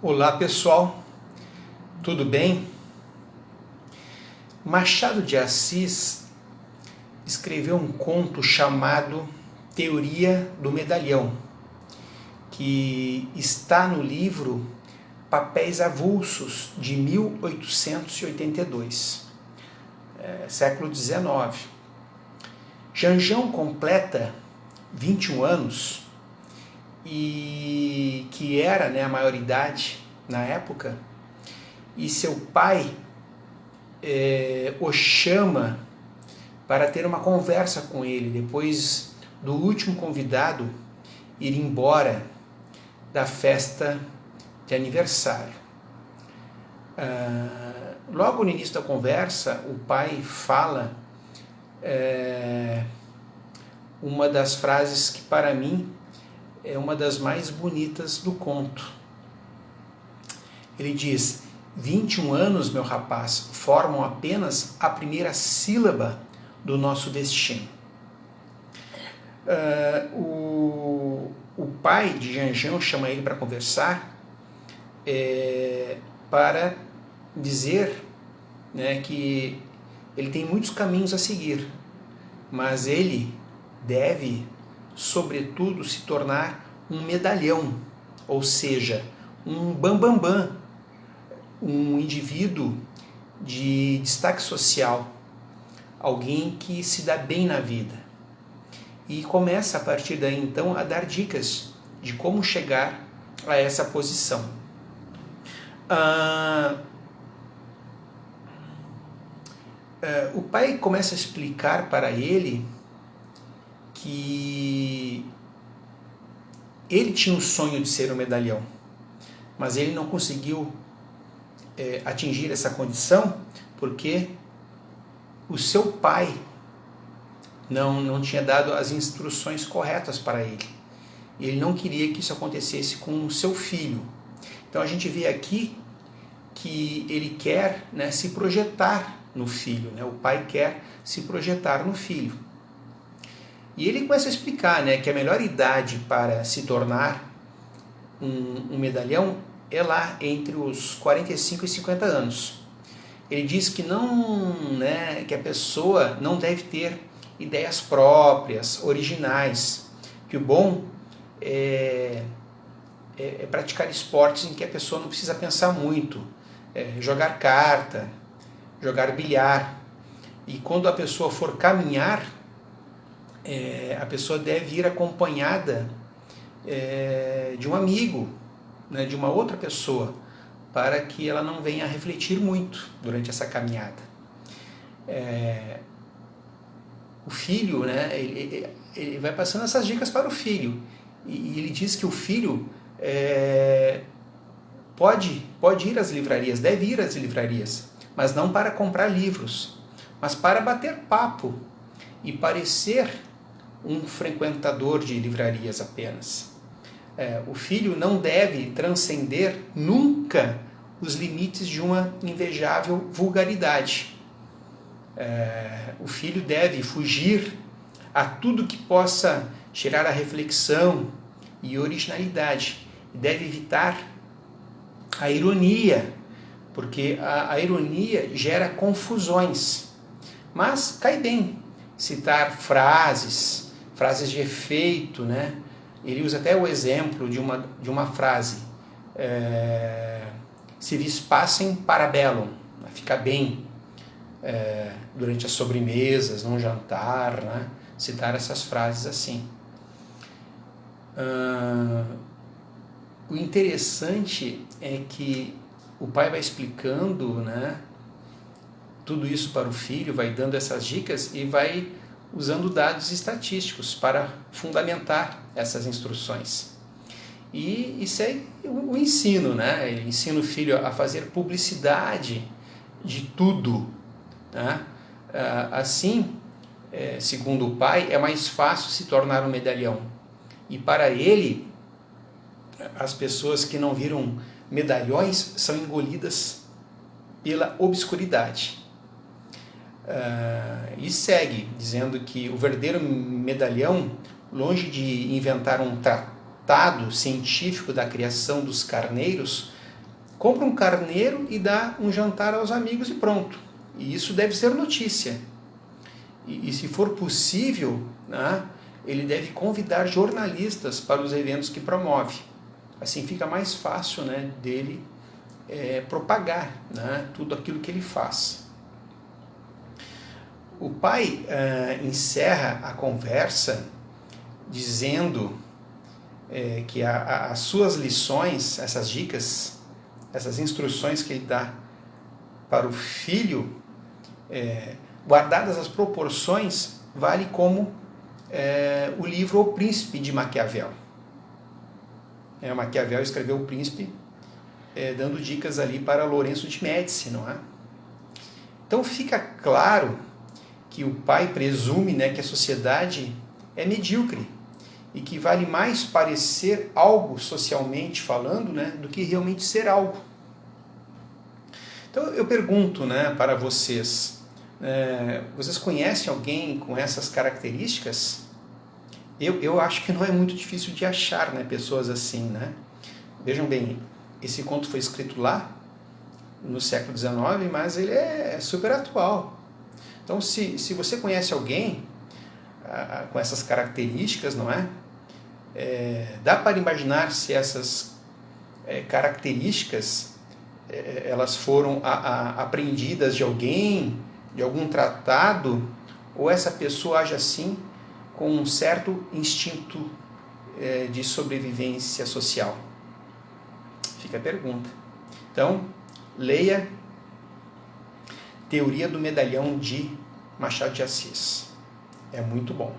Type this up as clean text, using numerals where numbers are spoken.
Olá pessoal, tudo bem? Machado de Assis escreveu um conto chamado Teoria do Medalhão, que está no livro Papéis Avulsos, de 1882, século XIX. Janjão completa 21 anos, e que era a maioridade na época, e seu pai o chama para ter uma conversa com ele, depois do último convidado ir embora da festa de aniversário. Logo no início da conversa, o pai fala uma das frases que para mim é uma das mais bonitas do conto. Ele diz: 21 anos, meu rapaz, formam apenas a primeira sílaba do nosso destino. O pai de Janjão chama ele para conversar, para dizer que ele tem muitos caminhos a seguir, mas ele deve, sobretudo, se tornar um medalhão, ou seja, um bambambam, um indivíduo de destaque social, alguém que se dá bem na vida. E começa a partir daí então a dar dicas de como chegar a essa posição. O pai começa a explicar para ele que ele tinha o sonho de ser um medalhão, mas ele não conseguiu atingir essa condição porque o seu pai não tinha dado as instruções corretas para ele. Ele não queria que isso acontecesse com o seu filho. Então a gente vê aqui que ele quer se projetar no filho, o pai quer se projetar no filho. E ele começa a explicar que a melhor idade para se tornar um medalhão é lá entre os 45 e 50 anos. Ele diz que que a pessoa não deve ter ideias próprias, originais, que o bom é praticar esportes em que a pessoa não precisa pensar muito, jogar carta, jogar bilhar. E quando a pessoa for caminhar, a pessoa deve ir acompanhada de um amigo, de uma outra pessoa, para que ela não venha a refletir muito durante essa caminhada. O filho, ele vai passando essas dicas para o filho, e ele diz que o filho pode ir às livrarias, deve ir às livrarias, mas não para comprar livros, mas para bater papo e parecer um frequentador de livrarias apenas. O filho não deve transcender nunca os limites de uma invejável vulgaridade. O filho deve fugir a tudo que possa tirar a reflexão e originalidade. Deve evitar a ironia, porque a ironia gera confusões. Mas cai bem citar frases de efeito, Ele usa até o exemplo de uma frase: se vis pacem para bellum, fica bem durante as sobremesas, num jantar, citar essas frases assim. O interessante é que o pai vai explicando tudo isso para o filho, vai dando essas dicas e vai usando dados estatísticos para fundamentar essas instruções. E segue o ensino, Ele ensina o filho a fazer publicidade de tudo. Assim, segundo o pai, é mais fácil se tornar um medalhão. E para ele, as pessoas que não viram medalhões são engolidas pela obscuridade. E segue dizendo que o verdadeiro medalhão, longe de inventar um tratado científico da criação dos carneiros, compra um carneiro e dá um jantar aos amigos e pronto. E isso deve ser notícia. E se for possível, né, ele deve convidar jornalistas para os eventos que promove. Assim fica mais fácil, né, dele propagar, né, tudo aquilo que ele faz. O pai encerra a conversa dizendo que as suas lições, essas dicas, essas instruções que ele dá para o filho, guardadas as proporções, vale como o livro O Príncipe de Maquiavel. Maquiavel escreveu O Príncipe dando dicas ali para Lourenço de Médici, não é? Então fica claro que o pai presume, né, que a sociedade é medíocre e que vale mais parecer algo socialmente falando, né, do que realmente ser algo. Então eu pergunto, né, para vocês, vocês conhecem alguém com essas características? Eu acho que não é muito difícil de achar, né, pessoas assim, né? Vejam bem, esse conto foi escrito lá no século XIX, mas ele é super atual. Então, se você conhece alguém com essas características, não é? Dá para imaginar se essas características elas foram aprendidas de alguém, de algum tratado, ou essa pessoa age assim com um certo instinto de sobrevivência social? Fica a pergunta. Então, leia Teoria do Medalhão de Machado de Assis. É muito bom.